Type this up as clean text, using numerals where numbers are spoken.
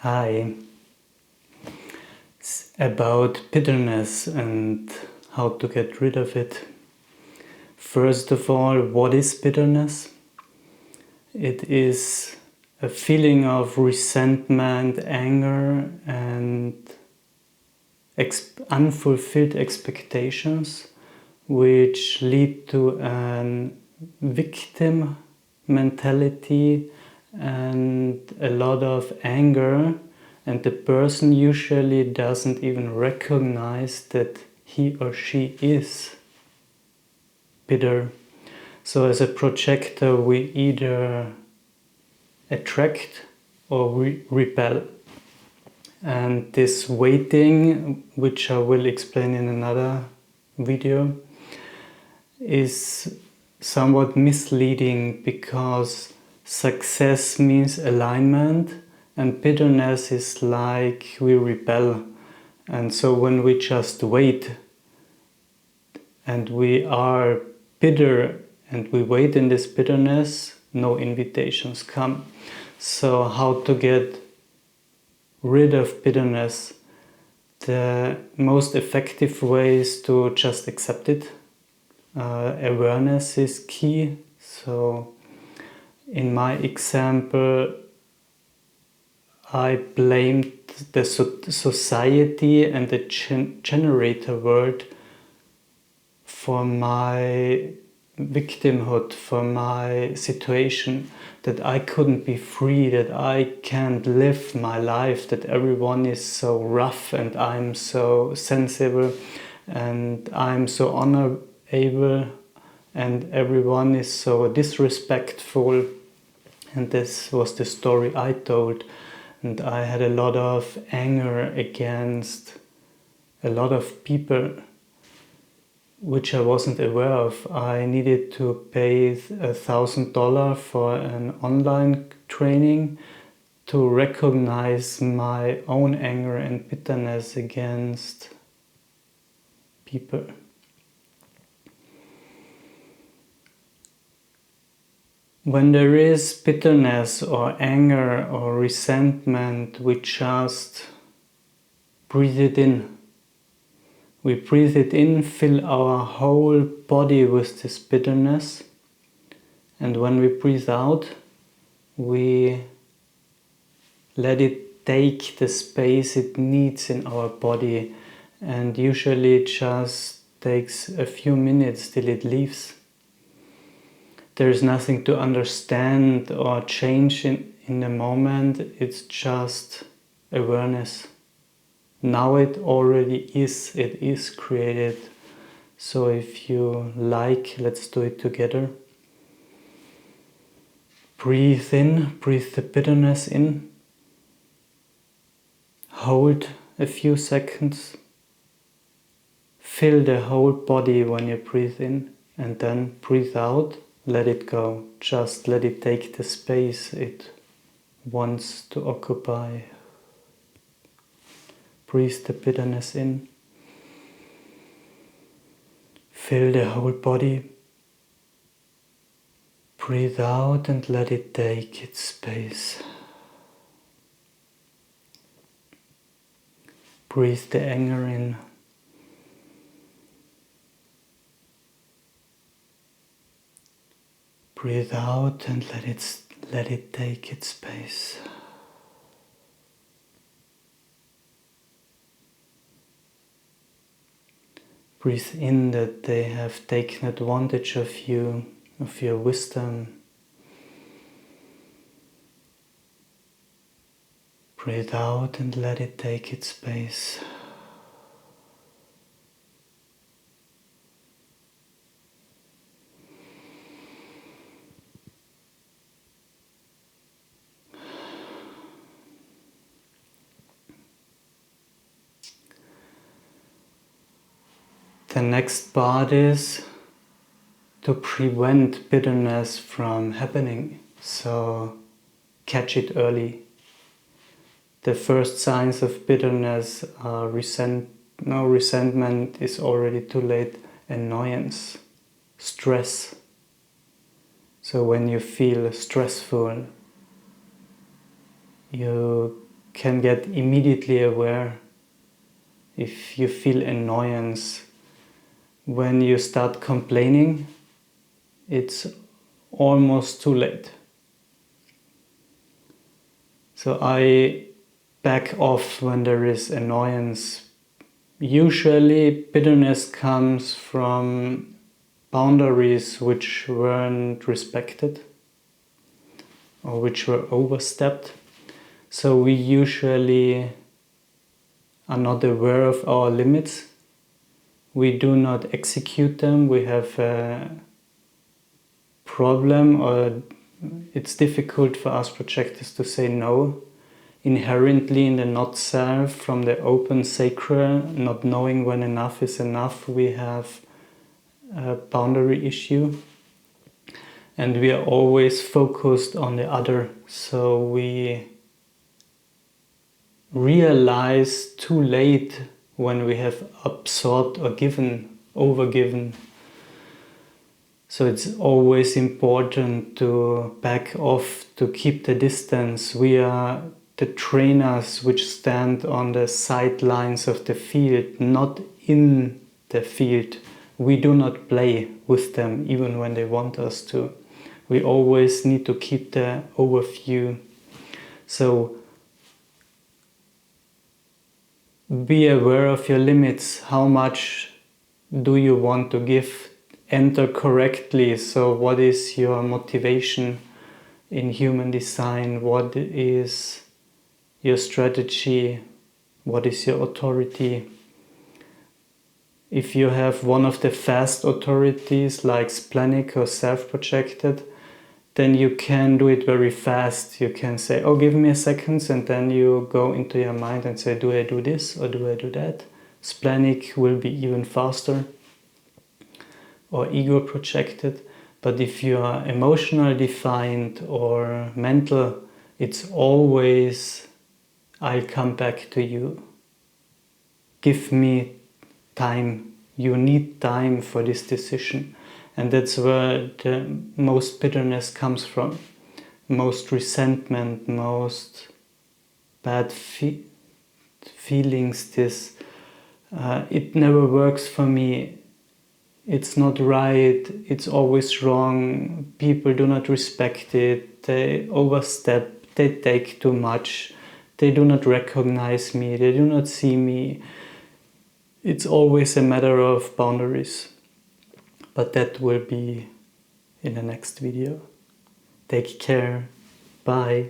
Hi. It's about bitterness and how to get rid of it. First of all, what is bitterness? It is a feeling of resentment, anger, and unfulfilled expectations which lead to a victim mentality and a lot of anger, and the person usually doesn't even recognize that he or she is bitter. So as a projector we either attract or we repel. And this waiting, which I will explain in another video, is somewhat misleading because success means alignment and bitterness is like we rebel. And so when we just wait and we are bitter and we wait in this bitterness, no invitations come. So how to get rid of bitterness? The most effective way is to just accept it. Awareness is key. So in my example, I blamed the society and the generator world for my victimhood, for my situation, that I couldn't be free, that I can't live my life, that everyone is so rough and I'm so sensible and I'm so honorable and everyone is so disrespectful. And this was the story I told, and I had a lot of anger against a lot of people which I wasn't aware of. I needed to pay $1,000 for an online training to recognize my own anger and bitterness against people. When there is bitterness or anger or resentment, we just breathe it in. We breathe it in, fill our whole body with this bitterness, and when we breathe out, we let it take the space it needs in our body, and usually it just takes a few minutes till it leaves. There is nothing to understand or change in the moment, it's just awareness. Now it already is, it is created. So if you like, let's do it together. Breathe in, breathe the bitterness in. Hold a few seconds. Fill the whole body when you breathe in, and then breathe out, let it go. Just let it take the space it wants to occupy. Breathe the bitterness in. Fill the whole body. Breathe out and let it take its space. Breathe the anger in. Breathe out and let it take its space. Breathe in that they have taken advantage of you, of your wisdom. Breathe out and let it take its space. The next part is to prevent bitterness from happening, so catch it early. The first signs of bitterness are resentment is already too late, annoyance, stress. So when you feel stressful, you can get immediately aware if you feel annoyance. When you start complaining, it's almost too late. So I back off when there is annoyance. Usually bitterness comes from boundaries which weren't respected or which were overstepped. So we usually are not aware of our limits. We do not execute them. We have a problem, or it's difficult for us projectors to say no. Inherently in the not self, from the open sacral, not knowing when enough is enough, we have a boundary issue. And we are always focused on the other. So we realize too late when we have absorbed or overgiven. So it's always important to back off, to keep the distance. We are the trainers which stand on the sidelines of the field, not in the field. We do not play with them even when they want us to. We always need to keep the overview. So be aware of your limits. How much do you want to give? Enter correctly. So what is your motivation in human design? What is your strategy? What is your authority? If you have one of the fast authorities like splenic or self-projected, then you can do it very fast. You can say, oh, give me a second, and then you go into your mind and say, do I do this or do I do that? Splenic will be even faster, or ego projected. But if you are emotional defined or mental, it's always, I'll come back to you. Give me time. You need time for this decision. And that's where the most bitterness comes from. Most resentment, most bad feelings. This, it never works for me. It's not right. It's always wrong. People do not respect it. They overstep. They take too much. They do not recognize me. They do not see me. It's always a matter of boundaries. But that will be in the next video. Take care. Bye.